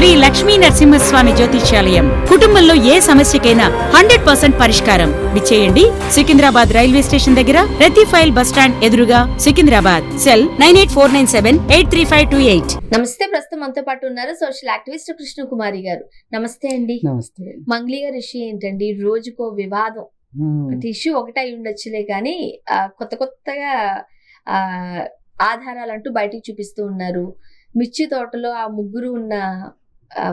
శ్రీ లక్ష్మీ నరసింహస్వామి జ్యోతిష్యాలయం. కుటుంబంలో ఏ సమస్యకైనా 100% పరిష్కారం. విచ్చేయండి. సికింద్రాబాద్ రైల్వే స్టేషన్ దగ్గర రతిఫైల్ బస్ స్టాండ్ ఎదురుగా, సికింద్రాబాద్. సెల్ 9849783528. నమస్తే. ప్రస్తుతం మనతో పాటు ఉన్నారు సోషల్ యాక్టివిస్ట్ కృష్ణకుమారి గారు. నమస్తే అండి. నమస్తే. మంగ్లీ గారి ఇష్యూ ఏంటండి? రోజుకో వివాదం. అంటే ఇష్యూ ఒకటే అయి ఉండొచ్చులే కానీ కొత్తగా ఆధారాలంటూ బయటికి చూపిస్తూ ఉన్నారు. మిర్చి తోటలో ఆ ముగ్గురు ఉన్న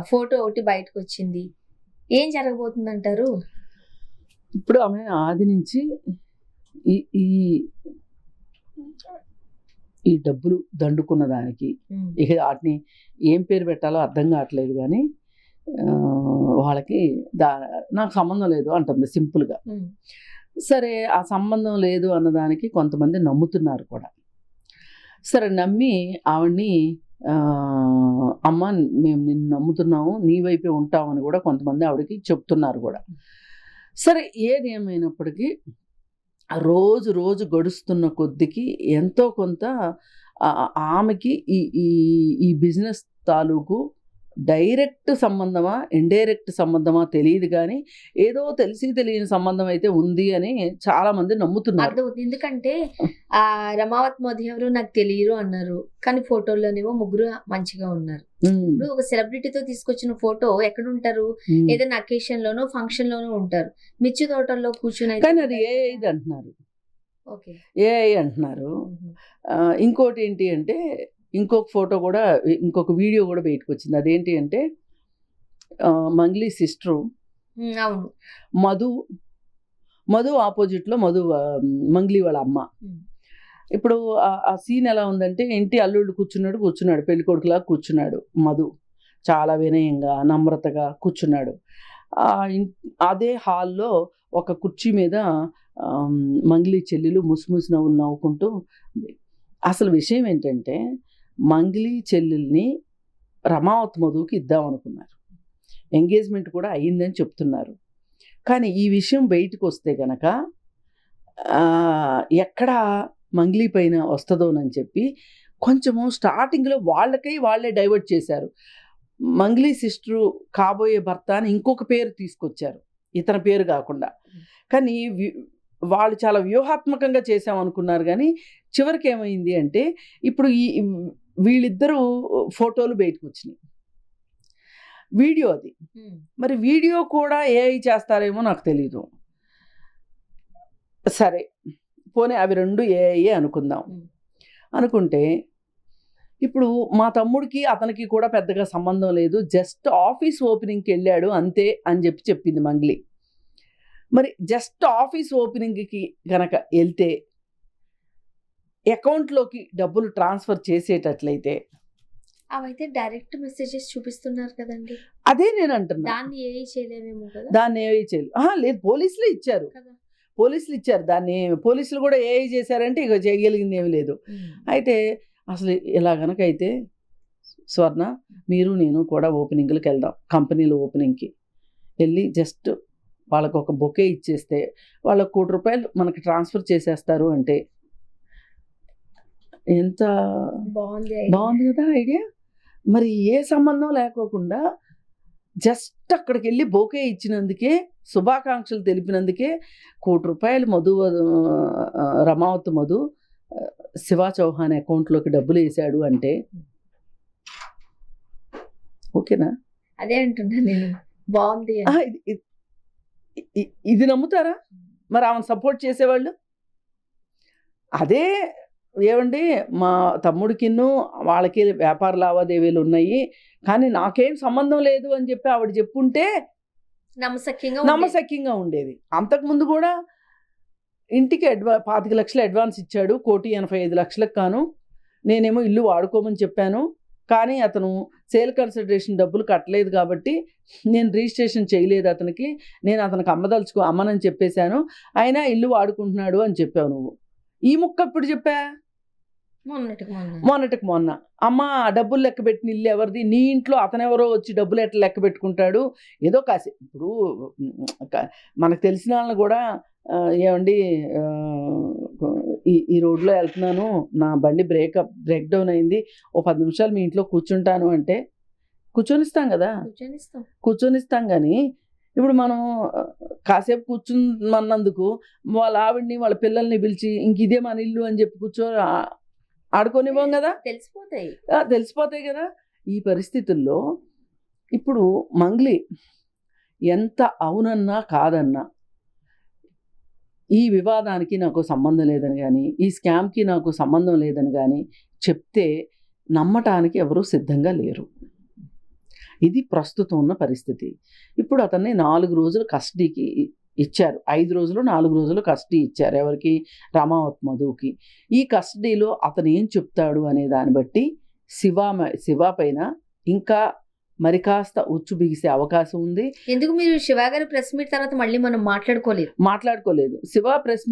ఫోటో ఒకటి బయటకు వచ్చింది. ఏం జరగబోతుందంటారు? ఇప్పుడు ఆమె ఆది నుంచి ఈ డబ్బులు దండుకున్న దానికి ఇక వాటిని ఏం పేరు పెట్టాలో అర్థం కావట్లేదు. కానీ వాళ్ళకి నాకు సంబంధం లేదు అంటుంది సింపుల్గా. సరే, ఆ సంబంధం లేదు అన్నదానికి కొంతమంది నమ్ముతున్నారు కూడా. సరే, నమ్మి ఆవిడ్ని అమ్మ మేము నిన్ను నమ్ముతున్నాము, నీ వైపే ఉంటామని కూడా కొంతమంది ఆవిడకి చెప్తున్నారు కూడా. సరే, ఏది ఏమైనప్పటికీ రోజు రోజు గడుస్తున్న కొద్దికి ఎంతో కొంత ఆమెకి ఈ బిజినెస్ తాలూకు డైరెక్ట్ సంబంధమా ఇండైరెక్ట్ సంబంధమా తెలియదు, కానీ ఏదో తెలిసి తెలియని సంబంధం అయితే ఉంది అని చాలా మంది నమ్ముతున్నారు. ఎందుకంటే ఆ రమావత్ మోదీ ఎవరు నాకు తెలియరు అన్నారు, కానీ ఫోటోల్లోనేమో ముగ్గురు మంచిగా ఉన్నారు. ఇప్పుడు ఒక సెలబ్రిటీతో తీసుకొచ్చిన ఫోటో ఎక్కడ ఉంటారు? ఏదైనా అకేషన్ లోనో ఫంక్షన్ లోనో ఉంటారు. మిర్చి తోటల్లో కూర్చుని, కానీ అది ఏఐ అంటున్నారు. ఓకే, ఏఐ అంటున్నారు. ఇంకోటి ఏంటి అంటే, ఇంకొక ఫోటో కూడా, ఇంకొక వీడియో కూడా బయటకు వచ్చింది. అదేంటి అంటే మంగ్లీ సిస్టరు మధు ఆపోజిట్లో మంగ్లీ వాళ్ళ అమ్మ. ఇప్పుడు ఆ సీన్ ఎలా ఉందంటే, ఇంటి అల్లుడు కూర్చున్నాడు, పెళ్ళికొడుకులాగా కూర్చున్నాడు. మధు చాలా వినయంగా నమ్రతగా కూర్చున్నాడు. అదే హాల్లో ఒక కుర్చీ మీద మంగ్లీ చెల్లెలు ముసిముసి నవ్వులు నవ్వుకుంటూ. అసలు విషయం ఏంటంటే, మంగ్లీ చెల్లెల్ని రమావత్ మధుకి ఇద్దామనుకున్నారు. ఎంగేజ్మెంట్ కూడా అయ్యిందని చెప్తున్నారు. కానీ ఈ విషయం బయటకు వస్తే గనక ఎక్కడ మంగ్లీ పైన వస్తుందోనని చెప్పి కొంచెము స్టార్టింగ్లో వాళ్ళే డైవర్ట్ చేశారు. మంగ్లీ సిస్టరు కాబోయే భర్త అని ఇంకొక పేరు తీసుకొచ్చారు, ఇతని పేరు కాకుండా. కానీ వాళ్ళు చాలా వ్యూహాత్మకంగా చేసామనుకున్నారు. కానీ చివరికి ఏమైంది అంటే, ఇప్పుడు వీళ్ళిద్దరూ ఫోటోలు బయటకు వచ్చినాయి, వీడియో అది. మరి వీడియో కూడా ఏఐ చేస్తారేమో నాకు తెలీదు. సరే, పోనీ అవి రెండు ఏఐ అనుకుందాం. అనుకుంటే ఇప్పుడు మా తమ్ముడికి అతనికి కూడా పెద్దగా సంబంధం లేదు, జస్ట్ ఆఫీస్ ఓపెనింగ్కి వెళ్ళాడు అంతే అని చెప్పింది మంగ్లీ. మరి జస్ట్ ఆఫీస్ ఓపెనింగ్కి కనుక వెళ్తే అకౌంట్లోకి డబ్బులు ట్రాన్స్ఫర్ చేసేటట్లయితే, అవైతే డైరెక్ట్ మెసేజెస్ చూపిస్తున్నారు కదండి. అదే నేను అంటున్నా, దాన్ని ఏఐ చేయలేమేమో కదా. దాన్ని ఏఐ చేయలేదు. లేదు, పోలీసులు ఇచ్చారు. దాన్ని పోలీసులు కూడా ఏఐ చేశారంటే ఇక చేయగలిగింది ఏమి లేదు. అయితే అసలు ఇలా కనుక అయితే, స్వర్ణ, మీరు నేను కూడా ఓపెనింగ్లకు వెళ్దాం, కంపెనీల ఓపెనింగ్కి వెళ్ళి జస్ట్ వాళ్ళకు ఒక బొకే ఇచ్చేస్తే వాళ్ళకు ₹1,00,00,000 మనకి ట్రాన్స్ఫర్ చేసేస్తారు అంటే ఎంత బాగుంది కదా ఐడియా. మరి ఏ సంబంధం లేకోకుండా జస్ట్ అక్కడికి వెళ్ళి బొకే ఇచ్చినందుకే, శుభాకాంక్షలు తెలిపినందుకే ₹1,00,00,000 రమావత్ మధు శివా చౌహాన్ అకౌంట్లోకి డబ్బులు వేసాడు అంటే ఓకేనా? అదే అంటున్నా నేను, బాగుంది. ఇది నమ్ముతారా మరి ఆమెను సపోర్ట్ చేసేవాళ్ళు? అదే ఏమండి, మా తమ్ముడికిన్ను వాళ్ళకి వ్యాపార లావాదేవీలు ఉన్నాయి, కానీ నాకేం సంబంధం లేదు అని చెప్పి ఆవిడ చెప్పుంటే నమ్మశక్యంగా ఉండేది. అంతకుముందు కూడా ఇంటికి 25,00,000 అడ్వాన్స్ ఇచ్చాడు, 1,85,00,000 కాను. నేనేమో ఇల్లు వాడుకోమని చెప్పాను, కానీ అతను సేల్ కన్సిడరేషన్ డబ్బులు కట్టలేదు కాబట్టి నేను రిజిస్ట్రేషన్ చేయలేదు అతనికి, నేను అతనికి అమ్మనని చెప్పేశాను, అయినా ఇల్లు వాడుకుంటున్నాడు అని చెప్పావు నువ్వు. ఈ ముక్క ఇప్పుడు చెప్పా? మొన్నటికి మొన్న. అమ్మ, డబ్బులు లెక్క పెట్టిన ఇల్లు ఎవరిది? నీ ఇంట్లో అతనెవరో వచ్చి డబ్బులు ఎట్లా లెక్క పెట్టుకుంటాడు? ఏదో కాసి ఇప్పుడు మనకు తెలిసిన వాళ్ళని కూడా ఏమండి ఈ రోడ్లో వెళ్తున్నాను, నా బండి బ్రేక్ డౌన్ అయింది, ఓ 10 నిమిషాలు మీ ఇంట్లో కూర్చుంటాను అంటే కూర్చొనిస్తాం కదా, కూర్చొనిస్తాం. కానీ ఇప్పుడు మనం కాసేపు కూర్చున్నన్నందుకు వాళ్ళ ఆవిడ్ని వాళ్ళ పిల్లల్ని పిలిచి ఇంక ఇదే మన ఇల్లు అని చెప్పి ఆడుకోనివ్వం కదా, తెలిసిపోతాయి కదా. ఈ పరిస్థితుల్లో ఇప్పుడు మంగ్లీ ఎంత అవునన్నా కాదన్నా ఈ వివాదానికి నాకు సంబంధం లేదని కానీ, ఈ స్కామ్కి నాకు సంబంధం లేదని కానీ చెప్తే నమ్మటానికి ఎవరూ సిద్ధంగా లేరు. ఇది ప్రస్తుతం ఉన్న పరిస్థితి. ఇప్పుడు అతన్ని 4 రోజులు కస్టడీకి ఇచ్చారు. 5 రోజులు 4 రోజులు కస్టడీ ఇచ్చారు. ఎవరికి? రమావత్ మధుకి. ఈ కస్టడీలో అతను ఏం చెప్తాడు అనే దాన్ని బట్టి శివ పైన ఇంకా మరి కాస్త ఉచ్చు బిగిసే అవకాశం ఉంది. ఎందుకు మీరు శివ గారి ప్రెస్ మీట్ తర్వాత మళ్ళీ మనం మాట్లాడుకోలేదు. శివ ప్రెస్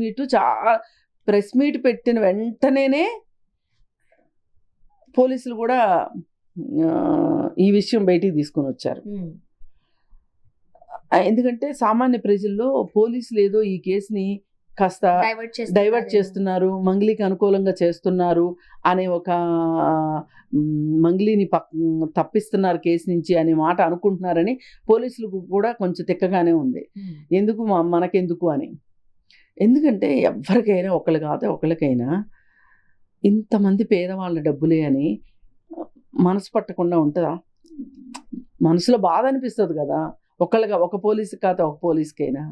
మీట్ పెట్టిన వెంటనే పోలీసులు కూడా ఈ విషయం బయటికి తీసుకొని వచ్చారు. ఎందుకంటే సామాన్య ప్రజల్లో పోలీసులు ఏదో ఈ కేసుని కాస్త డైవర్ట్ చేస్తున్నారు, మంగ్లీకి అనుకూలంగా చేస్తున్నారు అనే ఒక మంగ్లీని తప్పిస్తున్నారు కేసు నుంచి అనే మాట అనుకుంటున్నారని పోలీసులకు కూడా కొంచెం తిక్కగానే ఉంది. ఎందుకు మనకెందుకు అని. ఎందుకంటే ఎవరికైనా ఒకళ్ళకైనా ఇంతమంది పేదవాళ్ళ డబ్బులే అని మనసు పట్టకుండా ఉంటుందా? మనసులో బాధ అనిపిస్తుంది కదా, ఒక పోలీసు కాదు ఒక పోలీసుకైనా.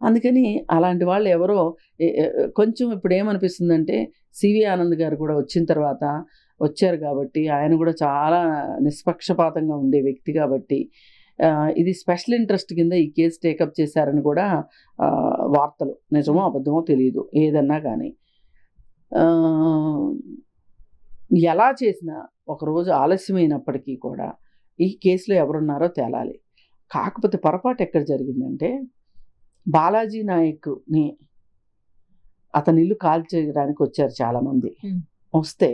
అందుకని అలాంటి వాళ్ళు ఎవరో కొంచెం ఇప్పుడు ఏమనిపిస్తుందంటే సివి ఆనంద్ గారు కూడా వచ్చిన తర్వాత వచ్చారు కాబట్టి ఆయన కూడా చాలా నిష్పక్షపాతంగా ఉండే వ్యక్తి కాబట్టి ఇది స్పెషల్ ఇంట్రెస్ట్ కింద ఈ కేసు టేకప్ చేశారని కూడా వార్తలు, నిజమో అబద్ధమో తెలియదు. ఏదన్నా కానీ ఎలా చేసినా ఒకరోజు ఆలస్యమైనప్పటికీ కూడా ఈ కేసులో ఎవరున్నారో తేలాలి. కాకపోతే పొరపాటు ఎక్కడ జరిగిందంటే బాలాజీ నాయక్ని అతని ఇల్లు కాల్చేయడానికి వచ్చారు చాలామంది. వస్తే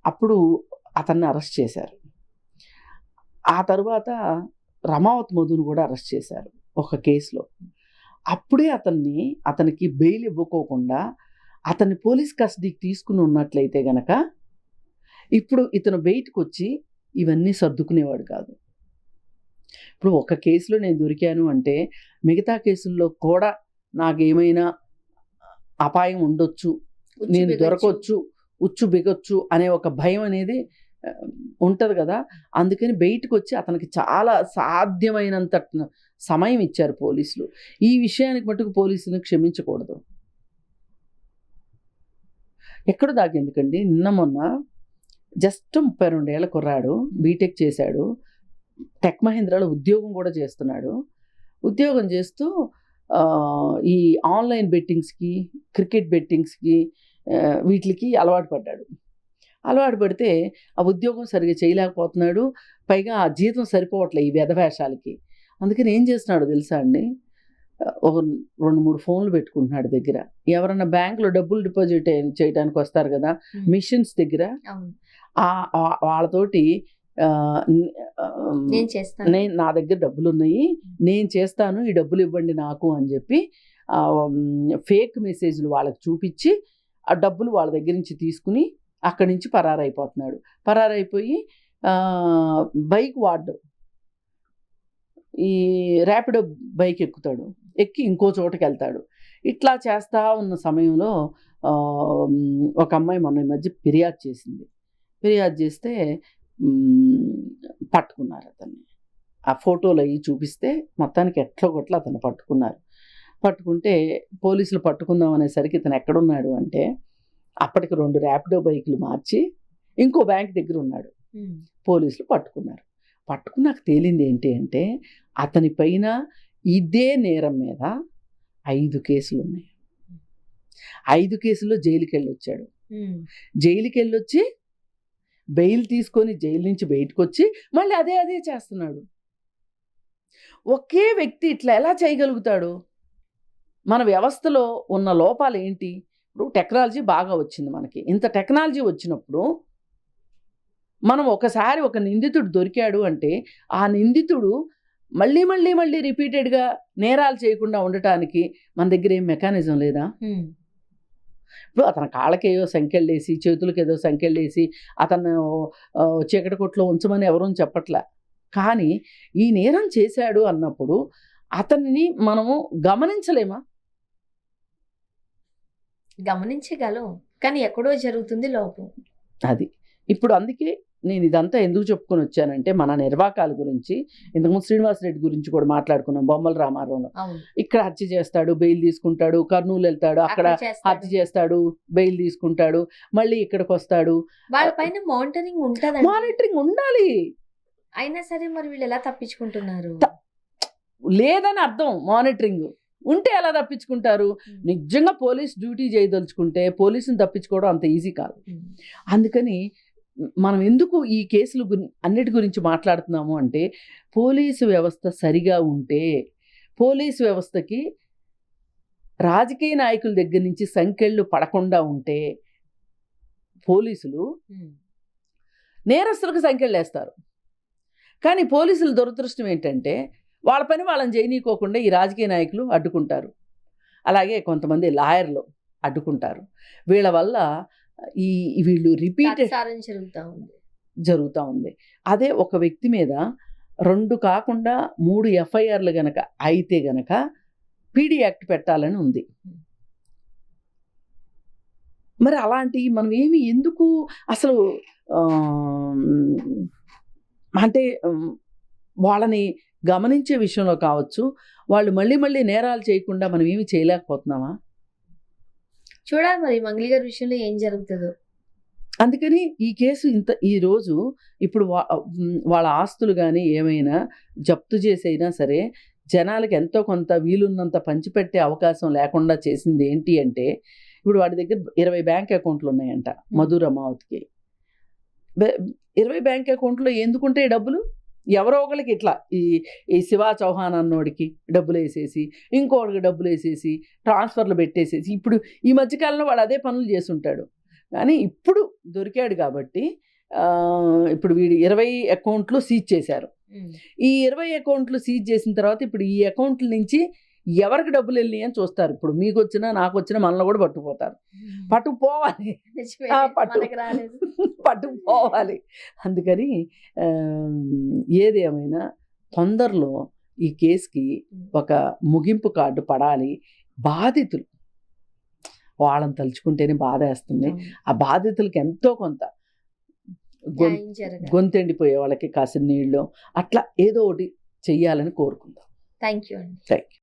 అప్పుడు అతన్ని అరెస్ట్ చేశారు. ఆ తర్వాత రమావత్ మధును కూడా అరెస్ట్ చేశారు ఒక కేసులో. అప్పుడే అతనికి బెయిల్ ఇవ్వకోకుండా అతన్ని పోలీస్ కస్టడీకి తీసుకుని ఉన్నట్లయితే గనక ఇప్పుడు ఇతను బయటకు వచ్చి ఇవన్నీ సర్దుకునేవాడు కాదు. ఇప్పుడు ఒక కేసులో నేను దొరికాను అంటే మిగతా కేసుల్లో కూడా నాకేమైనా అపాయం ఉండొచ్చు, నేను దొరకొచ్చు, ఉచ్చు బిగొచ్చు అనే ఒక భయం అనేది ఉంటుంది కదా. అందుకని బయటకు వచ్చి అతనికి చాలా సాధ్యమైనంత సమయం ఇచ్చారు పోలీసులు. ఈ విషయానికి మటుకు పోలీసులను క్షమించకూడదు. ఎక్కడ దాకా ఎందుకండి, నిన్న మొన్న జస్ట్ 32 ఏళ్ల కుర్రాడు, బీటెక్ చేశాడు, టెక్ మహీంద్రాలో ఉద్యోగం కూడా చేస్తున్నాడు. ఉద్యోగం చేస్తూ ఈ ఆన్లైన్ బెట్టింగ్స్కి, క్రికెట్ బెట్టింగ్స్కి వీటికి అలవాటు పడ్డాడు. అలవాటు పడితే ఆ ఉద్యోగం సరిగ్గా చేయలేకపోతున్నాడు. పైగా ఆ జీతం సరిపోవట్లే ఈ వ్యధవేషాలకి. అందుకని ఏం చేస్తున్నాడో తెలుసా అండి, ఒక 2-3 ఫోన్లు పెట్టుకుంటున్నాడు దగ్గర. ఎవరన్నా బ్యాంకులో డబ్బులు డిపాజిట్ చేయడానికి వస్తారు కదా మిషన్స్ దగ్గర, వాళ్ళతోటి నా దగ్గర డబ్బులు ఉన్నాయి, నేను చేస్తాను, ఈ డబ్బులు ఇవ్వండి నాకు అని చెప్పి ఫేక్ మెసేజ్లు వాళ్ళకి చూపించి ఆ డబ్బులు వాళ్ళ దగ్గర నుంచి తీసుకుని అక్కడి నుంచి పరారైపోతున్నాడు. పరారైపోయి బైక్ ఈ ర్యాపిడో బైక్ ఎక్కుతాడు, ఎక్కి ఇంకో చోటకి వెళ్తాడు. ఇట్లా చేస్తూ ఉన్న సమయంలో ఒక అమ్మాయి మొన్న ఈ మధ్య ఫిర్యాదు చేసింది. ఫిర్యాదు చేస్తే పట్టుకున్నారు అతన్ని. ఆ ఫోటోలు అవి చూపిస్తే మొత్తానికి ఎట్లా అతను పట్టుకున్నారు. పట్టుకుంటే పోలీసులు పట్టుకుందాం అనేసరికి ఇతను ఎక్కడున్నాడు అంటే అప్పటికి 2 ర్యాపిడో బైకులు మార్చి ఇంకో బ్యాంక్ దగ్గర ఉన్నాడు. పోలీసులు పట్టుకున్నారు. పట్టుకున్నాక తేలింది ఏంటి అంటే అతని పైన ఇదే నేరం మీద 5 కేసులు ఉన్నాయి. 5 కేసుల్లో జైలుకి వెళ్ళొచ్చాడు. జైలుకి వెళ్ళొచ్చి బెయిల్ తీసుకొని జైలు నుంచి బయటకు వచ్చి మళ్ళీ అదే చేస్తున్నాడు. ఒకే వ్యక్తి ఇట్లా ఎలా చేయగలుగుతాడు? మన వ్యవస్థలో ఉన్న లోపాలు ఏంటి? ఇప్పుడు టెక్నాలజీ బాగా వచ్చింది మనకి. ఇంత టెక్నాలజీ వచ్చినప్పుడు మనం ఒకసారి ఒక నిందితుడు దొరికాడు అంటే ఆ నిందితుడు మళ్ళీ రిపీటెడ్గా నేరాలు చేయకుండా ఉండటానికి మన దగ్గర ఏం మెకానిజం లేదా? ఇప్పుడు అతని కాళ్ళకి ఏదో సంఖ్యలు వేసి, చేతులకు ఏదో సంఖ్యలు వేసి అతను చీకటి కొట్లో ఉంచమని ఎవరూ చెప్పట్లే. కానీ ఈ నేరం చేశాడు అన్నప్పుడు అతన్ని మనము గమనించలేమా? గమనించగలం, కానీ ఎక్కడో జరుగుతుంది లోపం. అది ఇప్పుడు అందుకే నేను ఇదంతా ఎందుకు చెప్పుకొని వచ్చానంటే మన నిర్వాకాల గురించి ఇంతకుముందు శ్రీనివాసరెడ్డి గురించి కూడా మాట్లాడుకున్నాం. బొమ్మల రామారావును ఇక్కడ హత్య చేస్తాడు, బెయిల్ తీసుకుంటాడు, కర్నూలు వెళ్తాడు, అక్కడ హత్య చేస్తాడు, బెయిల్ తీసుకుంటాడు, మళ్ళీ ఇక్కడికి వస్తాడు. వాళ్ళపైన మానిటరింగ్ ఉంటది, మానిటరింగ్ ఉండాలి. అయినా సరే మరి వీళ్ళు ఎలా తప్పించుకుంటున్నారు? లేదని అర్థం. మానిటరింగ్ ఉంటే ఎలా తప్పించుకుంటారు? నిజంగా పోలీస్ డ్యూటీ చేయదలుచుకుంటే పోలీసుని తప్పించుకోవడం అంత ఈజీ కాదు. అందుకని మనం ఎందుకు ఈ కేసులు అన్నిటి గురించి మాట్లాడుతున్నాము అంటే, పోలీసు వ్యవస్థ సరిగా ఉంటే, పోలీసు వ్యవస్థకి రాజకీయ నాయకుల దగ్గర నుంచి సంకెళ్ళు పడకుండా ఉంటే పోలీసులు నేరస్తులకు సంకెళ్ళు వేస్తారు. కానీ పోలీసుల దురదృష్టం ఏంటంటే వాళ్ళ పని వాళ్ళని చేయనీకోకుండా ఈ రాజకీయ నాయకులు అడ్డుకుంటారు. అలాగే కొంతమంది లాయర్లు అడ్డుకుంటారు. వీళ్ళ వల్ల వీళ్ళు రిపీటెడ్ జరుగుతూ ఉంది. అదే ఒక వ్యక్తి మీద 2 కాకుండా 3 ఎఫ్ఐఆర్లు గనక అయితే గనక పీడీ యాక్ట్ పెట్టాలని ఉంది. మరి అలాంటి మనం ఏమి ఎందుకు అసలు అంటే వాళ్ళని గమనించే విషయంలో కావచ్చు, వాళ్ళు మళ్ళీ మళ్ళీ నేరాలు చేయకుండా మనం ఏమి చేయలేకపోతున్నామా? చూడాలి మరి మంగళి గారి విషయంలో ఏం జరుగుతుందో. అందుకని ఈ కేసు ఈరోజు ఇప్పుడు వాళ్ళ ఆస్తులు కానీ ఏమైనా జప్తు చేసైనా సరే జనాలకి ఎంతో కొంత వీలున్నంత పంచిపెట్టే అవకాశం లేకుండా చేసింది ఏంటి అంటే, ఇప్పుడు వాడి దగ్గర 20 బ్యాంక్ అకౌంట్లు ఉన్నాయంట మధు రమావత్కి. 20 బ్యాంక్ అకౌంట్లో ఎందుకుంటే డబ్బులు ఎవరో ఒకరికి ఇట్లా ఈ శివా చౌహాన్ అన్నోడికి డబ్బులు వేసేసి, ఇంకోటికి డబ్బులు వేసేసి, ట్రాన్స్ఫర్లు పెట్టేసేసి, ఇప్పుడు ఈ మధ్యకాలంలో వాడు అదే పనులు చేస్తుంటాడు. కానీ ఇప్పుడు దొరికాడు కాబట్టి ఇప్పుడు వీడు 20 అకౌంట్లు సీజ్ చేశారు. ఈ 20 అకౌంట్లు సీజ్ చేసిన తర్వాత ఇప్పుడు ఈ అకౌంట్ల నుంచి ఎవరికి డబ్బులు వెళ్ళి అని చూస్తారు. ఇప్పుడు మీకు వచ్చినా నాకు వచ్చినా మనలో కూడా పట్టుకుపోతారు. పట్టుకుపోవాలి, పట్టుకుపోవాలి. అందుకని ఏది ఏమైనా తొందరలో ఈ కేసుకి ఒక ముగింపు కార్డు పడాలి. బాధితులు వాళ్ళని తలుచుకుంటేనే బాధ వేస్తుంది. ఆ బాధితులకి ఎంతో కొంత గొంతెండిపోయే వాళ్ళకి కాసిన నీళ్ళు అట్లా ఏదో ఒకటి చెయ్యాలని కోరుకుందాం. థ్యాంక్ యూ అండి. Thank you.